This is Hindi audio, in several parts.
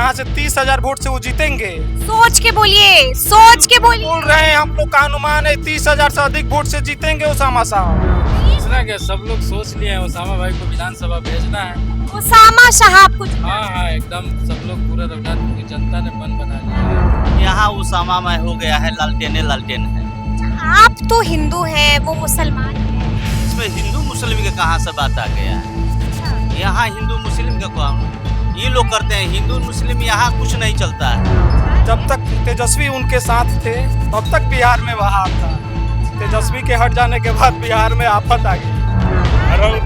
यहाँ से 30,000 वोट से वो जीतेंगे। सोच के बोलिए, सोच के बोलिए। बोल रहे हैं, हम लोग का अनुमान है 30,000 से अधिक वोट से जीतेंगे ओसामा साहब। दूसरा क्या, सब लोग सोच लिए हैं ओसामा भाई को विधानसभा भेजना है। ओसामा साहब कुछ हाँ, एकदम सब लोग पूरा रघुनाथपुर की जनता ने मन बना लिया है। यहाँ ओसामा में हो गया है, लालटेने लालटेन है। आप तो हिंदू हैं, वो मुसलमान हैं। इसमें हिंदू मुस्लिम का कहाँ से बात आ गया है? यहाँ हिंदू मुस्लिम का कौन? ये लोग करते हैं, हिंदू मुस्लिम यहाँ कुछ नहीं चलता है। जब तक तेजस्वी उनके साथ थे तब तक बिहार में बहार था। तेजस्वी के हट जाने के बाद बिहार में आफत आ गई।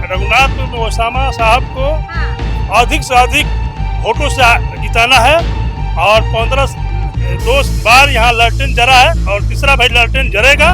रघुनाथपुर में ओसामा साहब को अधिक से अधिक वोटों से जिताना है और 2 बार यहाँ लालटेन जरा है और तीसरा भाई लालटेन जरेगा।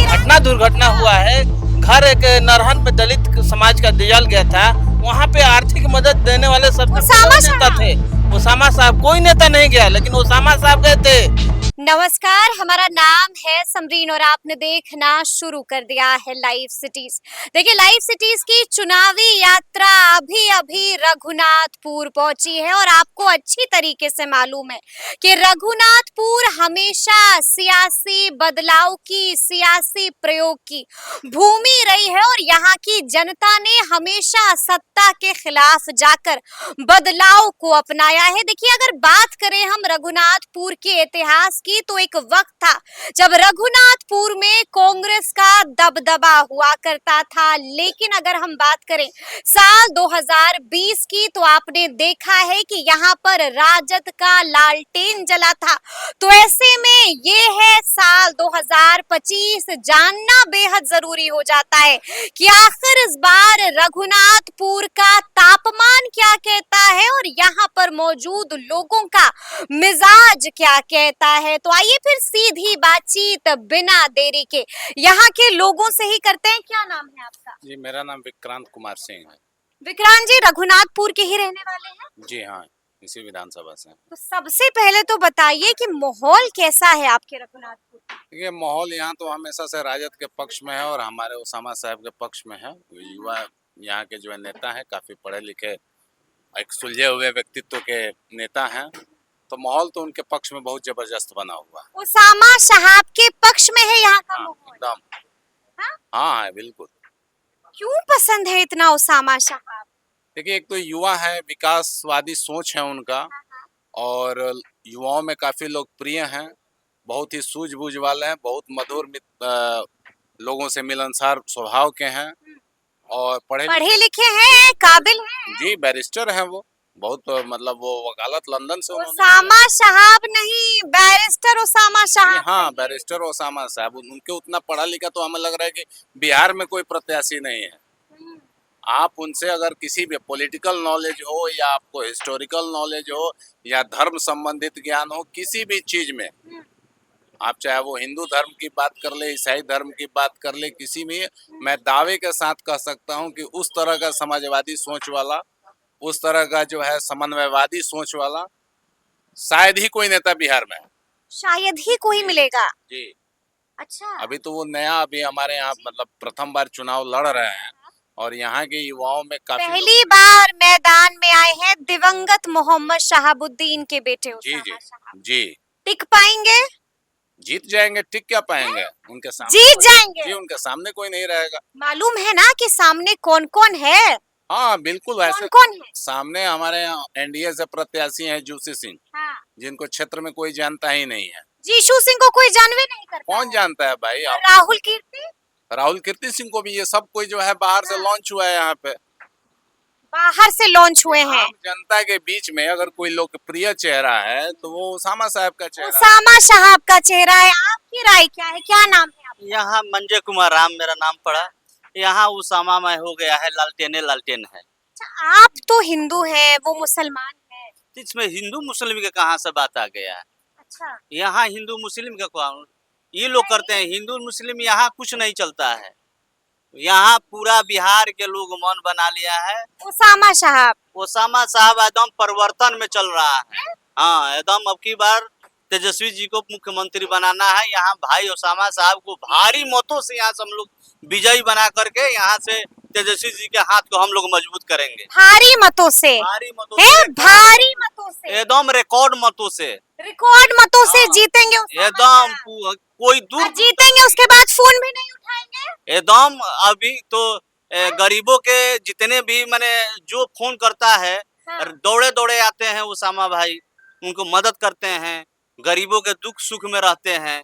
घटना दुर्घटना हुआ है, घर एक नरहन पे दलित समाज का जल गया था, वहाँ पे आर्थिक मदद देने वाले सबसे बड़े नेता थे ओसामा साहब। कोई नेता नहीं गया, लेकिन ओसामा साहब गए थे। नमस्कार, हमारा नाम है समरीन और आपने देखना शुरू कर दिया है लाइव सिटीज। देखिए, लाइव सिटीज की चुनावी यात्रा अभी अभी रघुनाथपुर पहुंची है और आपको अच्छी तरीके से मालूम है कि रघुनाथपुर हमेशा सियासी बदलाव की, सियासी प्रयोग की भूमि रही है और यहाँ की जनता ने हमेशा सत्ता के खिलाफ जाकर बदलाव को अपनाया है। देखिए, अगर बात करें हम रघुनाथपुर के इतिहास की, तो एक वक्त था जब रघुनाथपुर में कांग्रेस का दबदबा हुआ करता था, लेकिन अगर हम बात करें साल 2020 की, तो आपने देखा है कि यहाँ पर राजद का लालटेन जला था। तो ऐसे में ये है साल 2025, जानना बेहद जरूरी हो जाता है कि आखिर इस बार रघुनाथपुर का तापमान क्या कहता है और यहाँ पर मौजूद लोगों का मिजाज क्या कहता है। तो आइए फिर सीधी बातचीत बिना देरी के यहाँ के लोगों से ही करते हैं। क्या नाम है आपका? जी, मेरा नाम विक्रांत कुमार सिंह है। विक्रांत जी, रघुनाथपुर के ही रहने वाले हैं? जी हाँ, इसी विधानसभा से। तो सबसे पहले तो बताइए कि माहौल कैसा है आपके रघुनाथपुर? ये माहौल यहाँ तो हमेशा से राजद के पक्ष में है और हमारे ओसामा साहब के पक्ष में है। युवा यहाँ के जो नेता हैं काफी पढ़े लिखे, एक सुलझे हुए व्यक्तित्व के नेता हैं, तो माहौल तो उनके पक्ष में बहुत जबरदस्त बना हुआ है। ओसामा साहब के पक्ष में है यहाँ का माहौल? एकदम। हाँ? हाँ है, बिल्कुल। क्यों पसंद है इतना ओसामा साहब? देखिए, एक तो युवा है, विकासवादी सोच है उनका और युवाओं में काफी लोकप्रिय हैं, बहुत ही सूझबूझ वाले हैं, बहुत मधुर लोगों से मिलनसार स्वभाव के हैं और पढ़े लिखे हैं, काबिल हैं। जी, बैरिस्टर हैं वो, बहुत मतलब वो वकालत लंदन से ओसामा साहब नहीं, बैरिस्टर ओसामा साहब। हाँ, बैरिस्टर ओसामा साहब। उनके उतना पढ़ा लिखा तो हमें लग रहा है कि बिहार में कोई प्रत्याशी नहीं है। आप उनसे अगर किसी भी पॉलिटिकल नॉलेज हो या आपको हिस्टोरिकल नॉलेज हो या धर्म संबंधित ज्ञान हो, किसी भी चीज में आप चाहे वो हिंदू धर्म की बात कर ले, ईसाई धर्म की बात कर ले, किसी में मैं दावे के साथ कह सकता हूं कि उस तरह का समाजवादी सोच वाला, उस तरह का जो है समन्वयवादी सोच वाला शायद ही कोई नेता बिहार में है। शायद ही कोई मिलेगा। जी। अच्छा। अभी तो वो नया, अभी हमारे यहाँ मतलब प्रथम बार चुनाव लड़ रहे हैं और यहाँ के युवाओं में काफी पहली बार मैदान में आए हैं दिवंगत मोहम्मद शहाबुद्दीन के बेटे जी जी जी। टिक पाएंगे? जीत जाएंगे, टिक क्या पाएंगे? उनके सामने जीत जाएंगे जी, उनके सामने कोई नहीं रहेगा। मालूम है ना कि सामने कौन कौन है? हाँ बिल्कुल, ऐसे कौन है? सामने हमारे एनडीए से प्रत्याशी हैं जूसी सिंह, हाँ। जिनको क्षेत्र में कोई जानता ही नहीं है। जीशु सिंह को कोई जानवे नहीं करता। कौन जानता है भाई? राहुल कीर्ति, राहुल कीर्ति सिंह को भी, ये सब कोई जो है बाहर से लॉन्च हुआ है यहाँ पे, बाहर से लॉन्च हुए हैं। आम जनता के बीच में अगर कोई लोकप्रिय चेहरा है तो वो ओसामा साहब का चेहरा है। ओसामा साहब का चेहरा है। आपकी राय क्या है? क्या नाम है आपका? यहाँ मंजय कुमार राम मेरा नाम पड़ा। यहाँ ओसामा में हो गया है, लालटेने लालटेन है। अच्छा, आप तो हिंदू हैं, वो मुसलमान है। इसमें हिंदू मुस्लिम का कहाँ से बात आ गया है? अच्छा। यहाँ हिंदू मुस्लिम का कौन? ये लोग करते हैं, हिंदू मुस्लिम यहाँ कुछ नहीं चलता है। यहाँ पूरा बिहार के लोग मन बना लिया है। ओसामा साहब एकदम परिवर्तन में चल रहा है। हाँ, एकदम अब की बार तेजस्वी जी को मुख्यमंत्री बनाना है। यहाँ भाई ओसामा साहब को भारी मतों से यहाँ से हम लोग विजयी बना करके यहाँ से तेजस्वी जी के हाथ को हम लोग मजबूत करेंगे भारी मतों से भारी मतों है, से, भारी मतों से, एकदम रिकॉर्ड मतों से, रिकॉर्ड मतों से हाँ, जीतेंगे उसामा एकदम साहब। कोई और दूर जीतेंगे उसके बाद फोन भी नहीं उठाएंगे। एकदम अभी तो गरीबों के जितने भी माने जो फोन करता है हाँ। दौड़े दौड़े आते हैं उसामा भाई, उनको मदद करते हैं, गरीबों के दुख सुख में रहते हैं।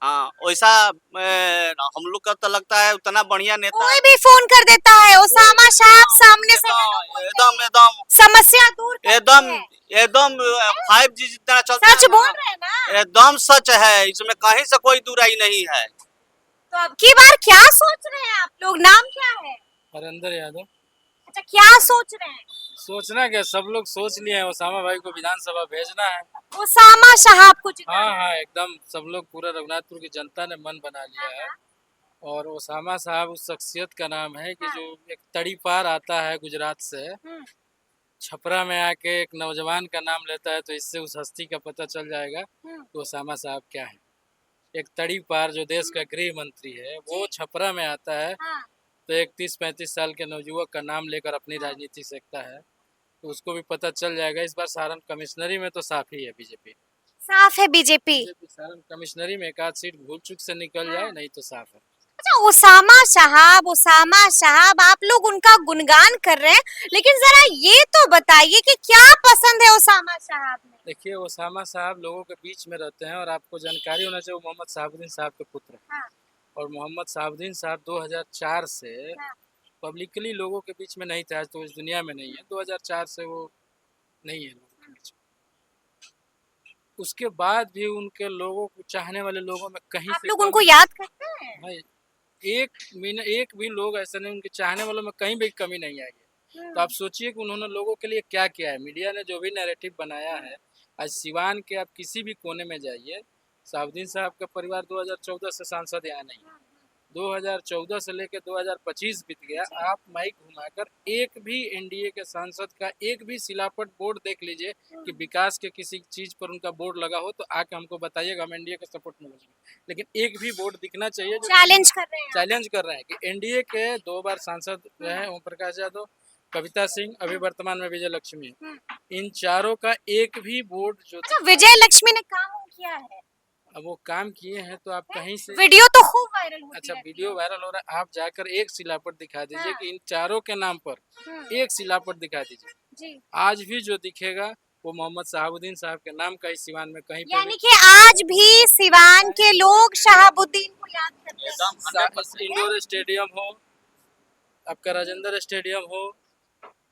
हाँ वैसा हम लोग का तो लगता है उतना बढ़िया नेता कोई भी फोन कर देता है, उसामा साहब सामने से एकदम एकदम समस्या दूर करते एकदम हैं। एकदम 5G जितना चलता सच है बोल ना, रहे हैं ना। एकदम सच है, इसमें कहीं से कोई दुराई नहीं है। तो अब की बार क्या सोच रहे हैं आप लोग? नाम क्या है? हरेंद्र यादव। अच्छा, क्या सोच रहे हैं? सोचना क्या, सब लोग सोच लिए हैं, उसामा भाई को विधानसभा भेजना है। उसामा साहब को जिताना हाँ है। हाँ एकदम, सब लोग पूरा रघुनाथपुर की जनता ने मन बना लिया है। और उसामा साहब उस शख्सियत का नाम है कि जो एक तड़ी पार आता है गुजरात से, छपरा में आके एक नौजवान का नाम लेता है, तो इससे उस हस्ती का पता चल जाएगा कि उसामा साहब क्या है। एक तड़ी पार जो देश का गृह मंत्री है, वो छपरा में आता है तो एक 30-35 साल के नवयुवक का नाम लेकर अपनी राजनीति सेकता है, तो उसको भी पता चल जाएगा। इस बार सारण कमिश्नरी में तो साफ ही है बीजेपी। साफ है बीजेपी। सारण कमिश्नरी में एक आध सीट भूल चूक से निकल जाए, नहीं तो साफ है। अच्छा, उसामा साहब आप लोग उनका गुणगान कर रहे हैं, लेकिन जरा ये तो बताइए कि क्या पसंद है उसामा साहब में? देखिए, उसामा साहब लोगों के बीच में रहते हैं और आपको जानकारी होना चाहिए, वो मोहम्मद शहाबुद्दीन साहब के पुत्र हैं। और मोहम्मद शहाबुद्दीन साहब 2004 से पब्लिकली लोगों के बीच में नहीं थे, आज तो इस दुनिया में नहीं है। 2004 से वो नहीं है लोगों के बीच में। उसके बाद भी उनके लोगों को चाहने वाले लोगों में कहीं आप से लोग उनको याद करते हैं? भाई, एक भी लोग ऐसा नहीं, उनके चाहने वालों में कहीं भी कमी नहीं आई है। तो आप सोचिए कि उन्होंने लोगों के लिए क्या किया है। मीडिया ने जो भी नैरेटिव बनाया है, आज सिवान के आप किसी भी कोने में जाइए, शहाबुद्दीन साहब का परिवार 2014 से सांसद यहाँ नहीं है। 2014 से लेकर 2025 बीत गया, आप माइक घुमाकर एक भी एनडीए के सांसद का एक भी सिलापट बोर्ड देख लीजिए कि विकास के किसी चीज पर उनका बोर्ड लगा हो, तो आके हमको बताइएगा, हम एनडीए के सपोर्ट में बोलेंगे। लेकिन एक भी बोर्ड दिखना चाहिए जो चैलेंज कर रहे हैं। चैलेंज कर रहे हैं कि एनडीए के 2 बार सांसद रहे ओम प्रकाश यादव, कविता सिंह, अभी वर्तमान में विजय लक्ष्मी, इन चारों का एक भी बोर्ड जो अच्छा, विजय लक्ष्मी ने काम किया है? अब वो काम किए हैं तो आप कहीं से वीडियो तो खूब वायरल होती अच्छा, रहती वीडियो वायरल हो रहा है, आप जाकर एक सिलापट दिखा दीजिए कि इन चारों के नाम पर एक सिलापट दिखा दीजिए। जी। आज भी जो दिखेगा वो मोहम्मद शहाबुद्दीन साहब के नाम का ही सिवान में कहीं यानी कि आज भी सिवान के लोग शहाबुद्दीन को याद करते हैं। इंडोर स्टेडियम हो, आपका राजेंद्र स्टेडियम हो,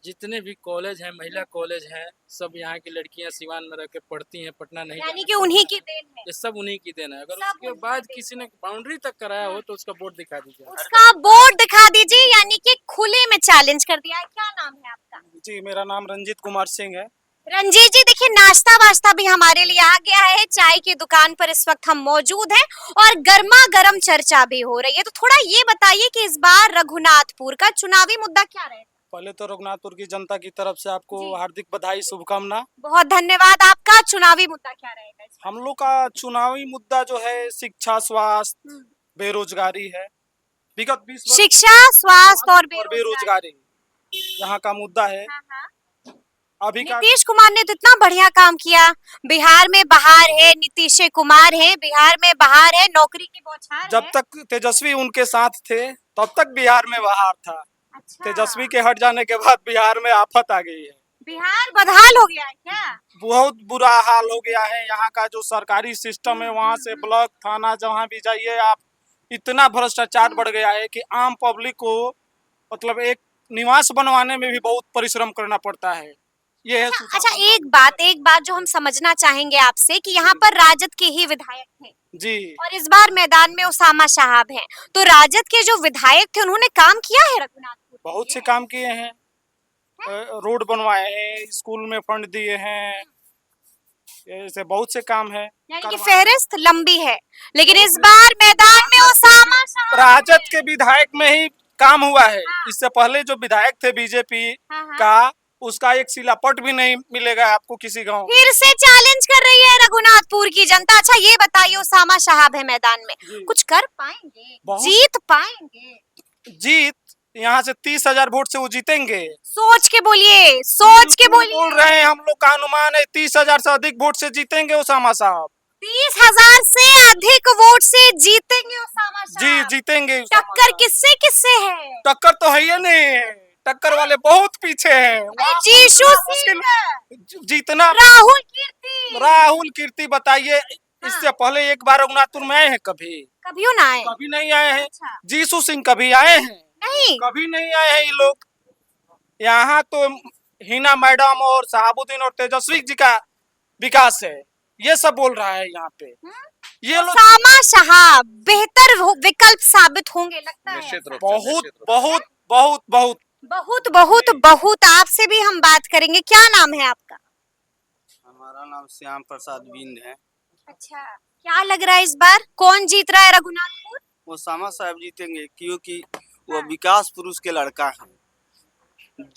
जितने भी कॉलेज हैं, महिला कॉलेज हैं, सब यहाँ की लड़कियां सिवान में रह के पढ़ती हैं, पटना नहीं यानी जाना कि उन्हीं की देन है। ये सब उन्हीं की देन है। अगर सब उसके बाद किसी ने बाउंड्री तक कराया हो तो उसका बोर्ड दिखा दीजिए। उसका बोर्ड दिखा दीजिए, यानी कि खुले में चैलेंज कर दिया है। क्या नाम है आपका? जी, मेरा नाम रंजीत कुमार सिंह है। रंजीत जी, देखिए नाश्ता वास्ता भी हमारे लिए आ गया है। चाय की दुकान पर इस वक्त हम मौजूद हैं और गर्मा गर्म चर्चा भी हो रही है। तो थोड़ा ये बताइए कि इस बार रघुनाथपुर का चुनावी मुद्दा क्या रहेगा? पहले तो रघुनाथपुर की जनता की तरफ से आपको हार्दिक बधाई, शुभकामना। बहुत धन्यवाद। आपका चुनावी मुद्दा क्या रहेगा इस बार? हम लोग का चुनावी मुद्दा जो है शिक्षा, स्वास्थ्य, बेरोजगारी है। विगत 20 वर्ष शिक्षा, स्वास्थ्य और बेरोजगारी यहाँ का मुद्दा है। अभी का नीतीश कुमार ने तो इतना बढ़िया काम किया। बिहार में बहार है, नीतीश कुमार है, बिहार में बहार है, नौकरी की बौछार जब है। तक तेजस्वी उनके साथ थे तब तक बिहार में बहार था। अच्छा, तेजस्वी के हट जाने के बाद बिहार में आफत आ गई है। बिहार बदहाल हो गया है क्या? बहुत बुरा हाल हो गया है। यहाँ का जो सरकारी सिस्टम है, वहाँ से ब्लॉक, थाना, जहाँ भी जाइए आप, इतना भ्रष्टाचार बढ़ गया है कि आम पब्लिक को मतलब एक निवास बनवाने में भी बहुत परिश्रम करना पड़ता है। ये है अच्छा, एक बात जो हम समझना चाहेंगे आपसे कि यहाँ पर राजद के ही विधायक थे जी। और इस बार मैदान में उसामा साहब हैं, तो राजद के जो विधायक थे उन्होंने काम किया है रघुनाथपुर? बहुत से काम किए हैं, रोड बनवाए हैं, स्कूल में फंड दिए हैं, ऐसे बहुत से काम है। यानी कि फहरिस्त लंबी है, लेकिन इस बार मैदान में उसामा साहब राजद के विधायक में ही काम हुआ है। इससे पहले जो विधायक थे बीजेपी का, उसका एक सिलापट भी नहीं मिलेगा आपको किसी गांव। फिर से चैलेंज कर रही है रघुनाथपुर की जनता। अच्छा, ये बताइए, उसामा साहब है मैदान में, कुछ कर पाएंगे, जीत पाएंगे? जीत यहाँ से 30,000 वोट से वो जीतेंगे। सोच के बोलिए, सोच के बोलिए। बोल रहे हैं, हम लोग का अनुमान है 30,000 से अधिक वोट से जीतेंगे ओसामा साहब। 30,000 से अधिक वोट से जीतेंगे ओसामा जी साहब। जीतेंगे। टक्कर किससे किससे है? टक्कर तो है ही नहीं, टक्कर वाले बहुत पीछे हैं। जीशु सिंह, जीतना राहुल कीर्ति बताइए, इससे पहले एक बार रघुनाथपुर में आए हैं कभी? कभी ना आए? कभी नहीं आए हैं। अच्छा। जीशु सिंह कभी आए हैं? नहीं। कभी नहीं आए हैं ये लोग। यहाँ तो हिना मैडम और शहाबुद्दीन और तेजस्वी जी का विकास है, ये सब बोल रहा है यहाँ पे। ये लोग ओसामा साहब बेहतर विकल्प साबित होंगे लगता है। निश्चित रूप से, बहुत निश्चित रूप से। बहुत बहुत बहुत बहुत बहुत बहुत आपसे भी हम बात करेंगे। क्या नाम है आपका? हमारा नाम श्याम प्रसाद बिंद है। अच्छा, क्या लग रहा है इस बार कौन जीत रहा है रघुनाथपुर? ओसामा साहब जीतेंगे क्योंकि वो विकास पुरुष के लड़का है।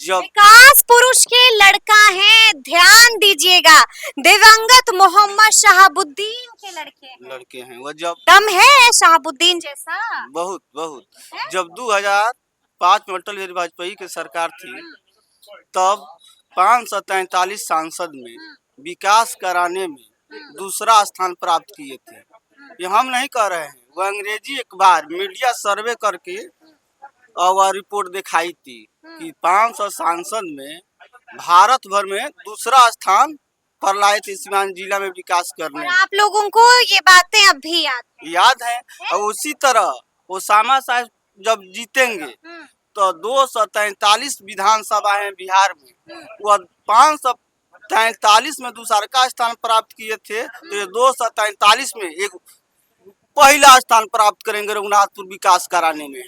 जब विकास पुरुष के लड़का है, ध्यान दीजिएगा, दिवंगत मोहम्मद शहाबुद्दीन के लड़के हैं वो जब दम है शहाबुद्दीन जैसा। बहुत बहुत जब 2005 में अटल बिहारी वाजपेयी की सरकार थी तब 543 सांसद में विकास कराने में दूसरा स्थान प्राप्त किए थे। ये हम नहीं कह रहे हैं, वो अंग्रेजी एक बार मीडिया सर्वे करके और रिपोर्ट दिखाई थी कि 500 सांसद में भारत भर में दूसरा स्थान पर लाए थे सिवान जिला में विकास करने। और आप लोगों को ये बातें अब भी याद है। और उसी तरह ओसामा साहब जब जीतेंगे तो 243 विधानसभा है बिहार में, वह 543 में दूसरा का स्थान प्राप्त किए थे, तो ये 243 में एक पहला स्थान प्राप्त करेंगे रघुनाथपुर विकास कराने में।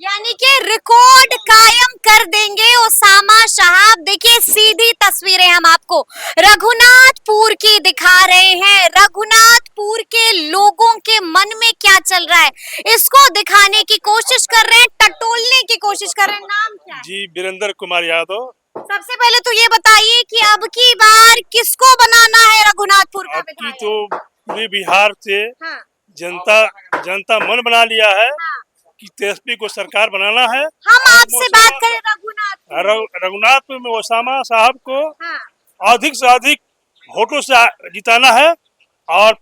यानी कि रिकॉर्ड कायम कर देंगे ओसामा साहब। देखिए सीधी तस्वीरें हम आपको रघुनाथपुर की दिखा रहे हैं। रघुनाथपुर के लोगों के मन में क्या चल रहा है इसको दिखाने की कोशिश कर रहे हैं, टटोलने की कोशिश कर रहे हैं। नाम क्या है? जी वीरेंद्र कुमार यादव। सबसे पहले तो ये बताइए कि अब की बार किसको बनाना है रघुनाथपुर का अब की विधायक? तो पूरे बिहार से हाँ, जनता मन बना लिया है हाँ। कि तेजस्वी को सरकार बनाना है। हम आपसे बात करें रघुनाथपुर। रघुनाथपुर में ओसामा साहब को हाँ, अधिक से अधिक वोटों से जिताना है और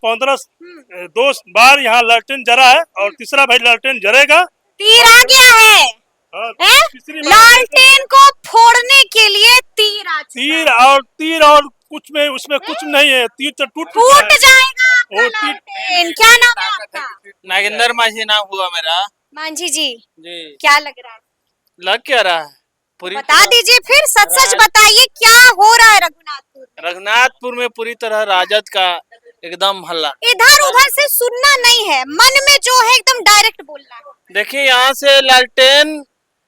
2 बार यहाँ लालटेन जरा है और तीसरा भाई लालटेन जरेगा। तीर आ गया है, हाँ, हैं? तीसरी बार लालटेन को फोड़ने के लिए तीर आ चुका है। तीर और कुछ में उसमें कुछ नहीं है, तीर तो टूट फूट जाएगा आपका और तीर- लालटेन। क्या नाम है आपका? नागेंद्र माझी नाम हुआ मेरा। मांझी जी, जी क्या लग रहा है? लग क्या रहा है पूरी बता दीजिए, फिर सच सच बताइए क्या हो रहा है रघुनाथपुर में? रघुनाथपुर में पूरी तरह राजद का एकदम हल्ला। इधर उधर से सुनना नहीं है, मन में जो है एकदम डायरेक्ट बोलना है। देखिए यहाँ से लालटेन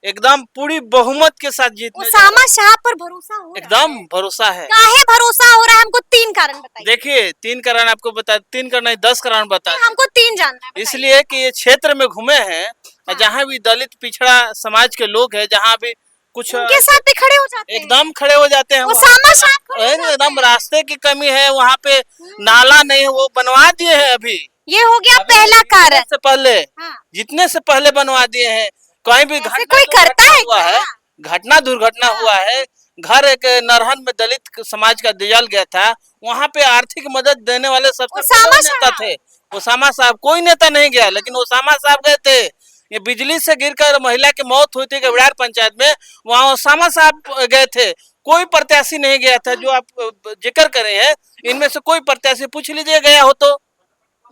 एकदम पूरी बहुमत के साथ जीतने जा रहा ओसामा साहब पर भरोसा हो है। रहा है? एकदम भरोसा है। काहे भरोसा हो रहा है? हमको 3 कारण बताइए। देखिए 3 कारण आपको बता, 3 कारण नहीं 10 कारण बता। हमको 3 जानना है, बताइए। इसलिए कि ये क्षेत्र में घूमे हैं, जहाँ भी दलित पिछड़ा समाज के लोग हैं, जहाँ भी कुछ उनके साथ भी खड़े हो जाते हैं। एकदम खड़े हो जाते हैं। ओसामा साहब खड़े हो जाते एकदम हैं। रास्ते की कमी है, वहाँ पे नाला नहीं है, वो बनवा दिए हैं अभी। ये हो गया पहला कारण। से पहले हाँ। जितने से पहले बनवा दिए हैं। कहीं भी ऐसे घटना कोई करता है हुआ है, घटना दुर्घटना हुआ है, घर एक नरहन में दलित समाज का जल गया था, वहाँ पे आर्थिक मदद देने वाले सबसे ओसामा बड़े नेता साहब। थे ओसामा साहब। कोई नेता नहीं गया, लेकिन ओसामा साहब गए थे। ये बिजली से गिरकर महिला की मौत हुई थी गविड़ार पंचायत में, वहाँ ओसामा साहब गए थे। कोई प्रत्याशी नहीं गया था। जो आप जिक्र करे हैं इनमें से कोई प्रत्याशी पूछ लीजिए गया हो तो।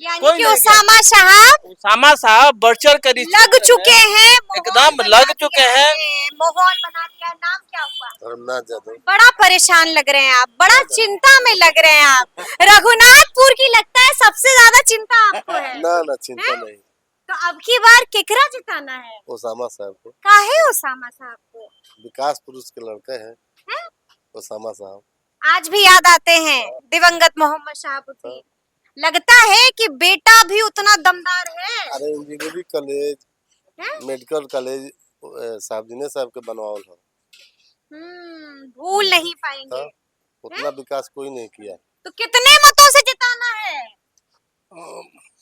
यानी कोई कि नहीं ओसामा साहब ओसामा साहब बढ़ चढ़ कर इस लग चीज़ में चुके हैं, एकदम लग चुके हैं। माहौल बना दिया। नाम क्या हुआ? धर्मनाथ यादव। बड़ा परेशान लग रहे हैं आप, बड़ा चिंता में लग रहे हैं आप। रघुनाथपुर की लगता है सबसे ज्यादा चिंता आपको है। ना चिंता हैं? नहीं, तो अब की बार केकरा जिताना है? ओसामा साहब को। काहे ओसामा साहब को? विकास पुरुष के लड़के हैं हैं? ओसामा साहब। आज भी याद आते हैं दिवंगत मोहम्मद शहाबुद्दीन। लगता है कि बेटा भी उतना दमदार है। अरे इंजीनियरिंग कॉलेज, हैं? मेडिकल कॉलेज साहब साहब के बनवावल है। भूल नहीं पाएंगे। हाँ, उतना विकास कोई नहीं किया। तो कितने मतों से जिताना है?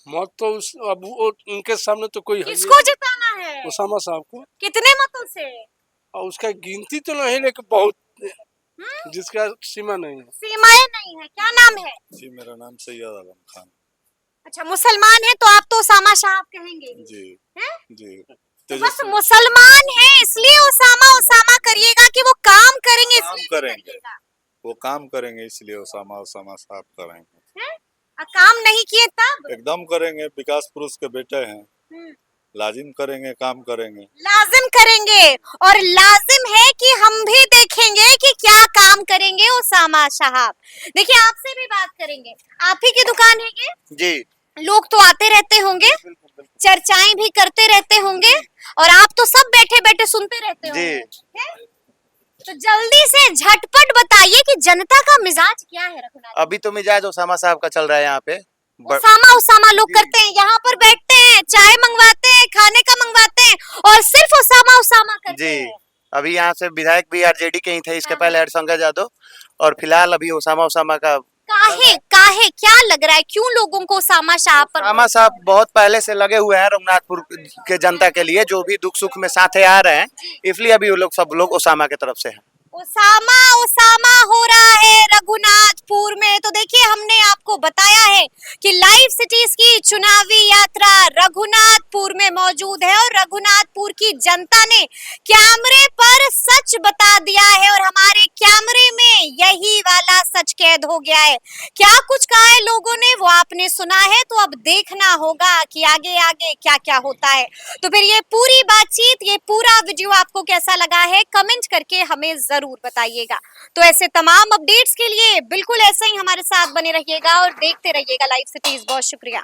मत तो अब उनके सामने तो कोई है किसको जिताना है? है उसामा साहब को। कितने मतों से? और उसका गिनती तो नहीं, लेकिन बहुत जिसका सीमा नहीं है। सीमाएं नहीं है। क्या नाम है? जी मेरा नाम सैयद आलम खान। अच्छा, मुसलमान है तो आप तो उसामा साहब कहेंगे जी हैं? जी तो बस मुसलमान है इसलिए उसामा उसामा करिएगा कि वो काम करेंगे काम इसलिए करेंगे। करिएगा? वो काम करेंगे इसलिए उसामा उसामा साहब करेंगे। हैं? काम नहीं किए तब? एकदम करेंगे, विकास पुरुष के बेटे हैं, हम्म। लाजिम करेंगे, काम करेंगे। लाजिम करेंगे और लाजिम है कि हम भी देखेंगे कि क्या काम करेंगे उसामा साहब। देखिए आपसे भी बात करेंगे। आप ही की दुकान है ये? जी लोग तो आते रहते होंगे, चर्चाएं भी करते रहते होंगे और आप तो सब बैठे बैठे सुनते रहते होंगे हैं? तो जल्दी से झटपट बताइए कि जनता का मिजाज क्या है रघुनाथ? अभी तो मिजाज उसामा साहब का चल रहा है यहाँ पे। उसामा उसामा लोग करते हैं, यहाँ पर बैठते हैं, चाय मंगवाते हैं, खाने का मंगवाते हैं और सिर्फ उसामा उसामा करते जी हैं। अभी यहाँ से विधायक भी आरजेडी के ही थे, इसके पहले हरिशंकर यादव, और फिलहाल अभी उसामा उसामा का। काहे काहे क्या लग रहा है, क्यों लोगों को उसामा साहब पर? उसामा साहब बहुत पहले से लगे हुए हैं रघुनाथपुर के जनता के लिए, जो भी दुख सुख में साथे आ रहे हैं, इसलिए अभी वो लोग सब लोग उसामा की तरफ से हैं। उसामा उसामा हो रहा है रघुनाथपुर में। तो देखिए हमने आपको बताया है कि लाइव सिटीज की चुनावी यात्रा रघुनाथपुर में मौजूद है और रघुनाथपुर की जनता ने कैमरे पर सच बता दिया है और हमारे कैमरे में यही वाला सच कैद हो गया है। क्या कुछ कहा है लोगों ने वो आपने सुना है, तो अब देखना होगा कि आगे आगे क्या क्या होता है। तो फिर ये पूरी बातचीत, ये पूरा वीडियो आपको कैसा लगा है कमेंट करके हमें जरूर बताइएगा। तो ऐसे तमाम अपडेट्स के लिए बिल्कुल ऐसे ही हमारे साथ बने रहिएगा और देखते रहिएगा लाइव सिटीज। बहुत शुक्रिया।